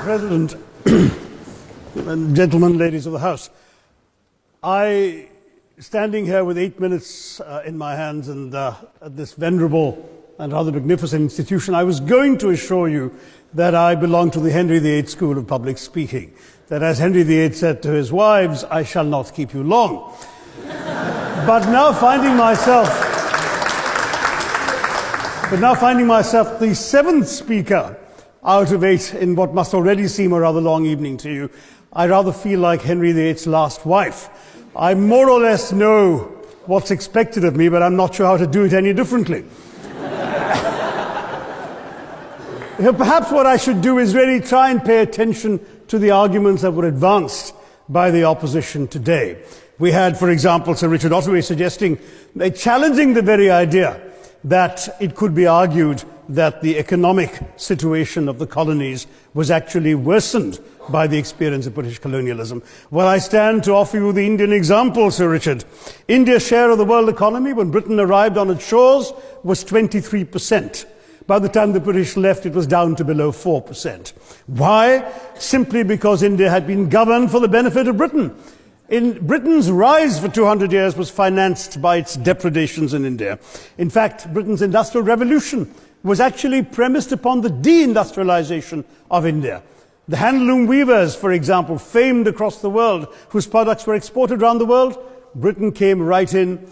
President, and gentlemen, ladies of the House, standing here with 8 minutes in my hands and at this venerable and rather magnificent institution, I was going to assure you that I belong to the Henry VIII School of Public Speaking, that as Henry VIII said to his wives, I shall not keep you long. But now finding myself the seventh speaker out of 8 in what must already seem a rather long evening to you, I rather feel like Henry VIII's last wife. I more or less know what's expected of me, but I'm not sure how to do it any differently. Perhaps what I should do is really try and pay attention to the arguments that were advanced by the opposition today. We had, for example, Sir Richard Ottaway challenging the very idea that it could be argued that the economic situation of the colonies was actually worsened by the experience of British colonialism. Well, I stand to offer you the Indian example, Sir Richard. India's share of the world economy when Britain arrived on its shores was 23%. By the time the British left, it was down to below 4%. Why? Simply because India had been governed for the benefit of Britain. Britain's rise for 200 years was financed by its depredations in India. In fact, Britain's industrial revolution was actually premised upon the deindustrialization of India. The handloom weavers, for example, famed across the world, whose products were exported around the world, Britain came right in.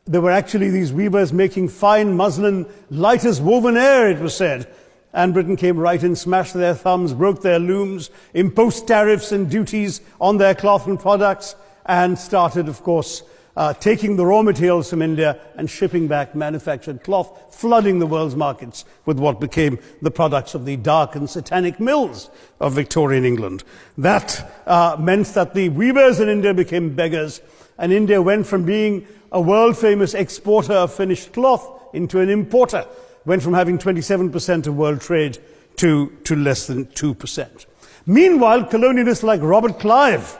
There were actually these weavers making fine muslin, light as woven air, it was said. And Britain came right in, smashed their thumbs, broke their looms, imposed tariffs and duties on their cloth and products, and started, of course, taking the raw materials from India and shipping back manufactured cloth, flooding the world's markets with what became the products of the dark and satanic mills of Victorian England. That meant that the weavers in India became beggars, and India went from being a world-famous exporter of finished cloth into an importer, went from having 27% of world trade to less than 2%. Meanwhile, colonialists like Robert Clive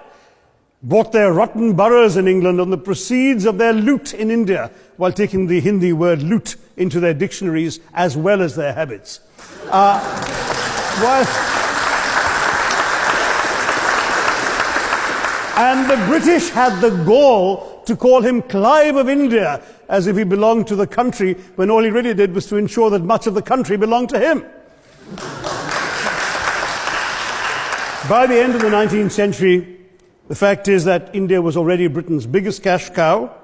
bought their rotten boroughs in England on the proceeds of their loot in India, while taking the Hindi word loot into their dictionaries as well as their habits. And the British had the gall to call him Clive of India, as if he belonged to the country, when all he really did was to ensure that much of the country belonged to him. By the end of the 19th century, the fact is that India was already Britain's biggest cash cow,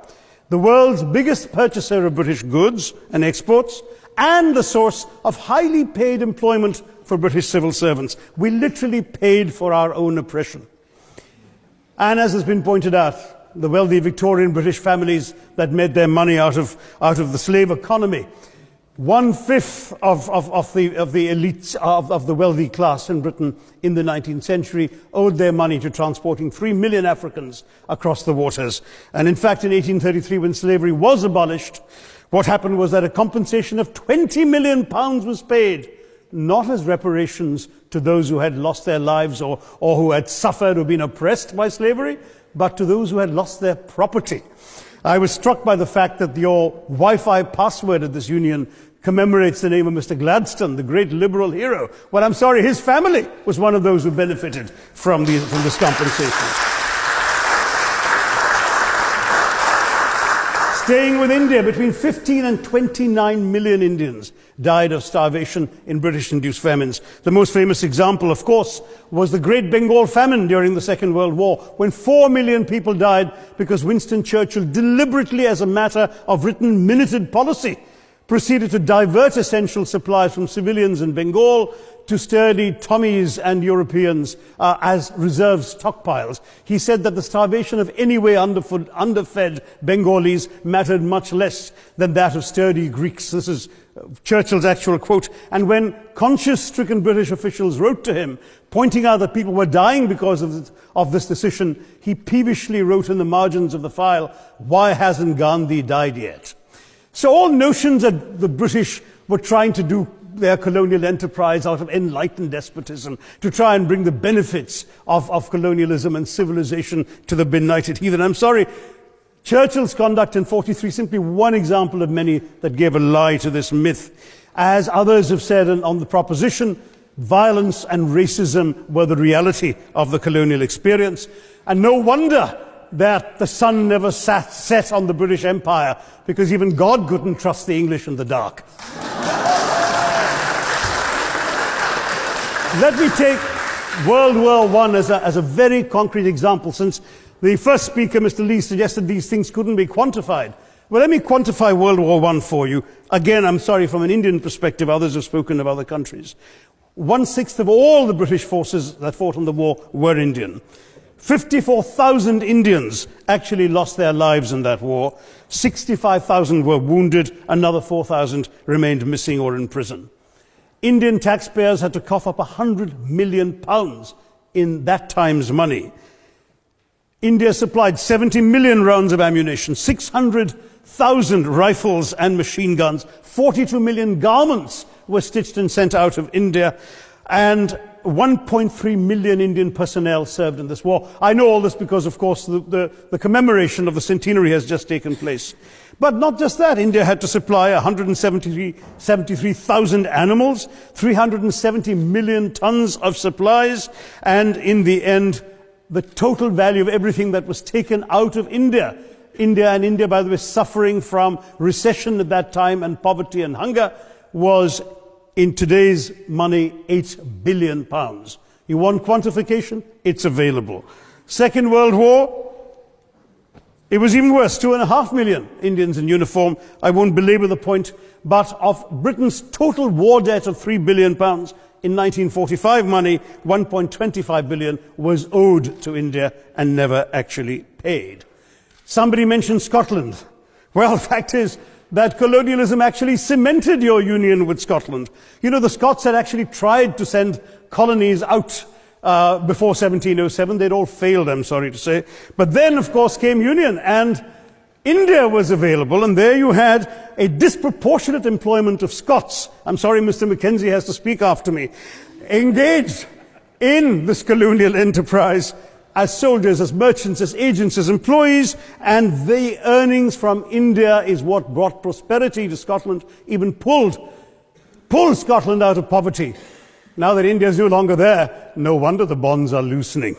the world's biggest purchaser of British goods and exports, and the source of highly paid employment for British civil servants. We literally paid for our own oppression. And as has been pointed out, the wealthy Victorian British families that made their money out of the slave economy, 1/5 of the elites of the wealthy class in Britain in the 19th century owed their money to transporting 3 million Africans across the waters. And in fact, in 1833, when slavery was abolished, what happened was that a compensation of £20 million was paid, not as reparations to those who had lost their lives or who had suffered or been oppressed by slavery, but to those who had lost their property. I was struck by the fact that your Wi-Fi password at this union commemorates the name of Mr. Gladstone, the great liberal hero. Well, I'm sorry, his family was one of those who benefited from this compensation. Staying with India, between 15 and 29 million Indians died of starvation in British-induced famines. The most famous example, of course, was the Great Bengal Famine during the Second World War, when 4 million people died because Winston Churchill deliberately, as a matter of written minuted policy, proceeded to divert essential supplies from civilians in Bengal to sturdy Tommies and Europeans as reserve stockpiles. He said that the starvation of anyway underfed Bengalis mattered much less than that of sturdy Greeks. This is Churchill's actual quote. And when conscience-stricken British officials wrote to him, pointing out that people were dying because of this decision, he peevishly wrote in the margins of the file, "Why hasn't Gandhi died yet?" So all notions that the British were trying to do their colonial enterprise out of enlightened despotism, to try and bring the benefits of colonialism and civilization to the benighted heathen. I'm sorry, Churchill's conduct in 43, simply one example of many that gave a lie to this myth. As others have said on the proposition, violence and racism were the reality of the colonial experience. And no wonder that the sun never set on the British Empire, because even God couldn't trust the English in the dark. Let me take World War I as a very concrete example, since the first speaker, Mr. Lee, suggested these things couldn't be quantified. Well, let me quantify World War I for you. Again, I'm sorry, from an Indian perspective, others have spoken of other countries. 1/6 of all the British forces that fought in the war were Indian. 54,000 Indians actually lost their lives in that war. 65,000 were wounded. Another 4,000 remained missing or in prison. Indian taxpayers had to cough up £100 million in that time's money. India supplied 70 million rounds of ammunition, 600,000 rifles and machine guns, 42 million garments were stitched and sent out of India, and 1.3 million Indian personnel served in this war. I know all this because, of course, the commemoration of the centenary has just taken place. But not just that, India had to supply 173,000 animals, 370 million tons of supplies, and in the end, the total value of everything that was taken out of India, India, by the way, suffering from recession at that time and poverty and hunger, was, in today's money, £8 billion. You want quantification? It's available. Second World War, it was even worse, 2.5 million Indians in uniform. I won't belabor the point, but of Britain's total war debt of £3 billion, in 1945 money, 1.25 billion was owed to India and never actually paid. Somebody mentioned Scotland. Well, the fact is that colonialism actually cemented your union with Scotland. You know, the Scots had actually tried to send colonies out before 1707. They'd all failed, I'm sorry to say. But then, of course, came union, and India was available, and there you had a disproportionate employment of Scots. I'm sorry, Mr. Mackenzie has to speak after me. Engaged in this colonial enterprise as soldiers, as merchants, as agents, as employees, and the earnings from India is what brought prosperity to Scotland, even pulled Scotland out of poverty. Now that India is no longer there, no wonder the bonds are loosening.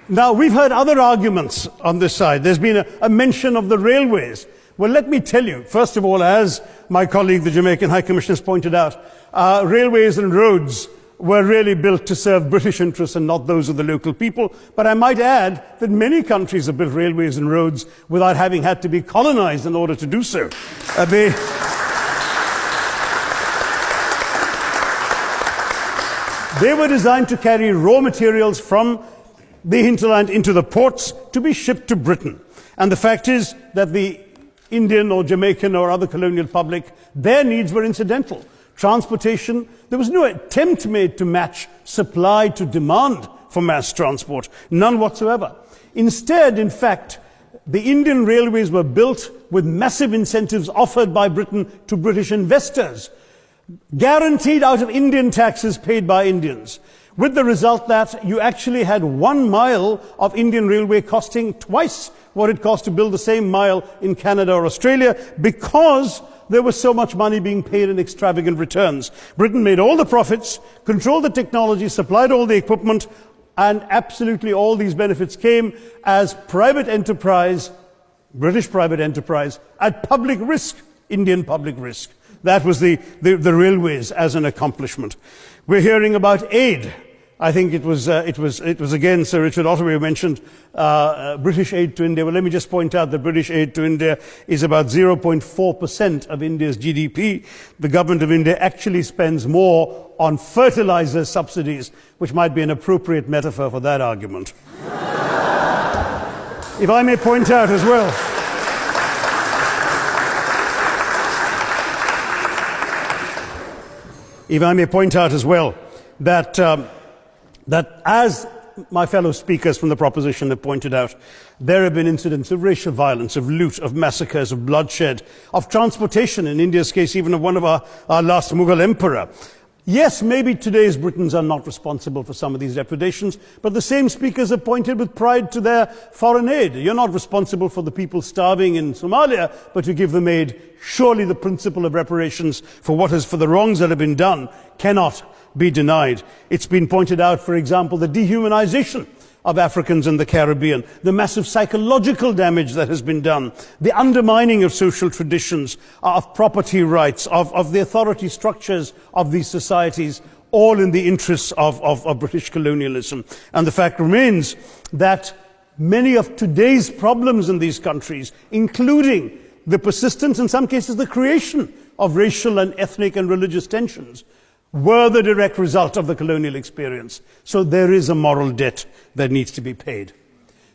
Now, we've heard other arguments on this side. There's been a mention of the railways. Well, let me tell you, first of all, as my colleague, the Jamaican High Commissioner, has pointed out, railways and roads were really built to serve British interests and not those of the local people. But I might add that many countries have built railways and roads without having had to be colonized in order to do so. They were designed to carry raw materials from the hinterland into the ports to be shipped to Britain. And the fact is that the Indian or Jamaican or other colonial public, their needs were incidental. Transportation, there was no attempt made to match supply to demand for mass transport, none whatsoever. Instead, in fact, the Indian railways were built with massive incentives offered by Britain to British investors, guaranteed out of Indian taxes paid by Indians, with the result that you actually had 1 mile of Indian railway costing twice what it cost to build the same mile in Canada or Australia, because there was so much money being paid in extravagant returns. Britain made all the profits, controlled the technology, supplied all the equipment, and absolutely all these benefits came as private enterprise, British private enterprise, at public risk, Indian public risk. That was the railways as an accomplishment. We're hearing about aid. I think it was again Sir Richard Ottaway who mentioned British aid to India. Well, let me just point out that British aid to India is about 0.4% of India's GDP. The government of India actually spends more on fertilizer subsidies, which might be an appropriate metaphor for that argument. If I may point out as well, that as my fellow speakers from the proposition have pointed out, there have been incidents of racial violence, of loot, of massacres, of bloodshed, of transportation, in India's case even of one of our last Mughal emperor. Yes, maybe today's Britons are not responsible for some of these depredations, but the same speakers have pointed with pride to their foreign aid. You're not responsible for the people starving in Somalia, but you give them aid. Surely the principle of reparations for the wrongs that have been done cannot be denied. It's been pointed out, for example, the dehumanization of Africans in the Caribbean, the massive psychological damage that has been done, the undermining of social traditions, of property rights, of the authority structures of these societies, all in the interests of British colonialism. And the fact remains that many of today's problems in these countries, including the persistence, in some cases the creation of racial and ethnic and religious tensions, were the direct result of the colonial experience. So there is a moral debt that needs to be paid.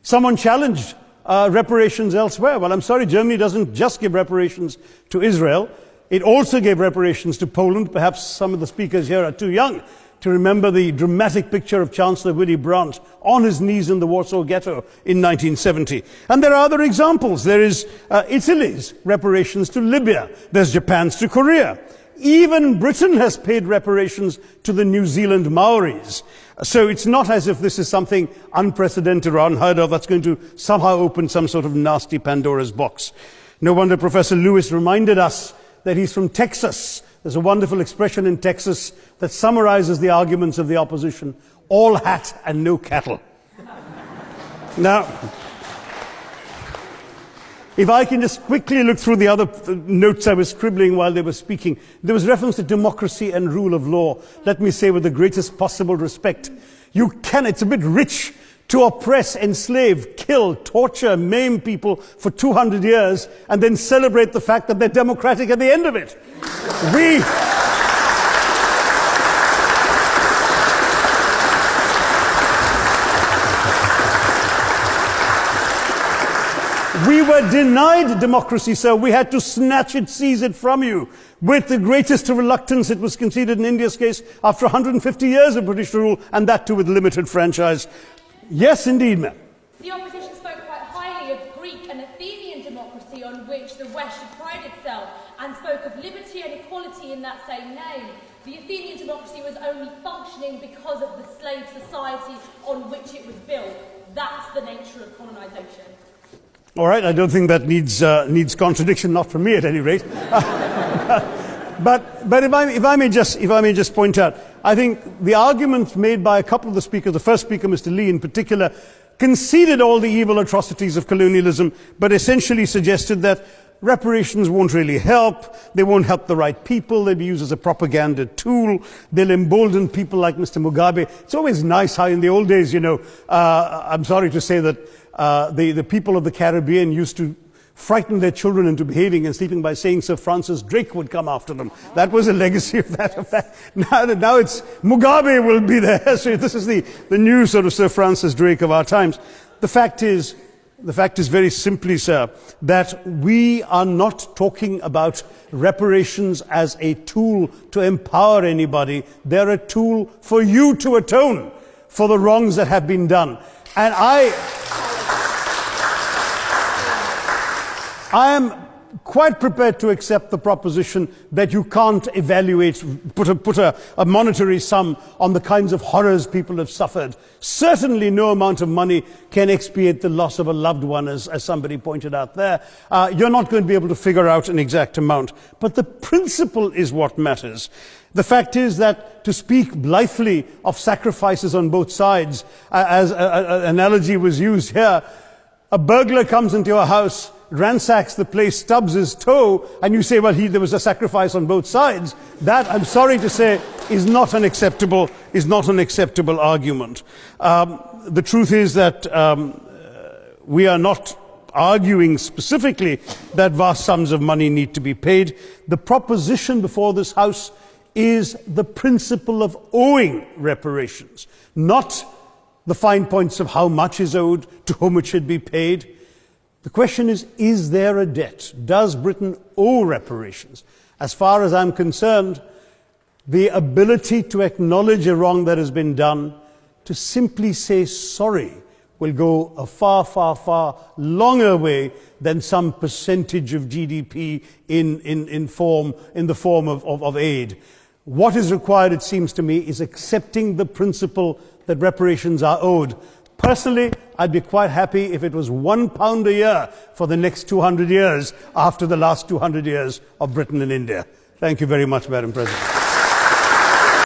Someone challenged reparations elsewhere. Well, I'm sorry, Germany doesn't just give reparations to Israel. It also gave reparations to Poland. Perhaps some of the speakers here are too young to remember the dramatic picture of Chancellor Willy Brandt on his knees in the Warsaw Ghetto in 1970. And there are other examples. There is Italy's reparations to Libya. There's Japan's to Korea. Even Britain has paid reparations to the New Zealand Maoris. So it's not as if this is something unprecedented or unheard of that's going to somehow open some sort of nasty Pandora's box. No wonder Professor Lewis reminded us that he's from Texas. There's a wonderful expression in Texas that summarizes the arguments of the opposition: all hat and no cattle. Now, if I can just quickly look through the other notes I was scribbling while they were speaking. There was reference to democracy and rule of law. Let me say with the greatest possible respect, it's a bit rich to oppress, enslave, kill, torture, maim people for 200 years and then celebrate the fact that they're democratic at the end of it. We were denied democracy, sir. We had to snatch it, seize it from you. With the greatest reluctance, it was conceded in India's case after 150 years of British rule, and that too with limited franchise. Yes, indeed, ma'am. The opposition spoke quite highly of Greek and Athenian democracy on which the West should pride itself, and spoke of liberty and equality in that same name. The Athenian democracy was only functioning because of the slave society on which it was built. That's the nature of colonisation. All right, I don't think that needs contradiction, not from me at any rate. But if I may just point out, I think the argument made by a couple of the speakers, the first speaker, Mr. Lee in particular, conceded all the evil atrocities of colonialism, but essentially suggested that reparations won't really help. They won't help the right people. They'll be used as a propaganda tool. They'll embolden people like Mr. Mugabe. It's always nice how in the old days, I'm sorry to say that the people of the Caribbean used to frighten their children into behaving and sleeping by saying Sir Francis Drake would come after them. That was a legacy of that. Now it's Mugabe will be there. So this is the new sort of Sir Francis Drake of our times. The fact is very simply, sir, that we are not talking about reparations as a tool to empower anybody. They're a tool for you to atone for the wrongs that have been done. And I am quite prepared to accept the proposition that you can't put a monetary sum on the kinds of horrors people have suffered. Certainly no amount of money can expiate the loss of a loved one, as somebody pointed out there. You're not going to be able to figure out an exact amount. But the principle is what matters. The fact is that to speak blithely of sacrifices on both sides, as an analogy was used here, a burglar comes into your house, ransacks the place, stubs his toe, and you say, well, there was a sacrifice on both sides. That, I'm sorry to say, is not an acceptable argument. The truth is that we are not arguing specifically that vast sums of money need to be paid. The proposition before this House is the principle of owing reparations, not the fine points of how much is owed, to whom it should be paid. The question is there a debt? Does Britain owe reparations? As far as I'm concerned, the ability to acknowledge a wrong that has been done, to simply say sorry, will go a far, far, far longer way than some percentage of GDP in the form of aid. What is required, it seems to me, is accepting the principle that reparations are owed. Personally, I'd be quite happy if it was £1 a year for the next 200 years after the last 200 years of Britain and India. Thank you very much, Madam President.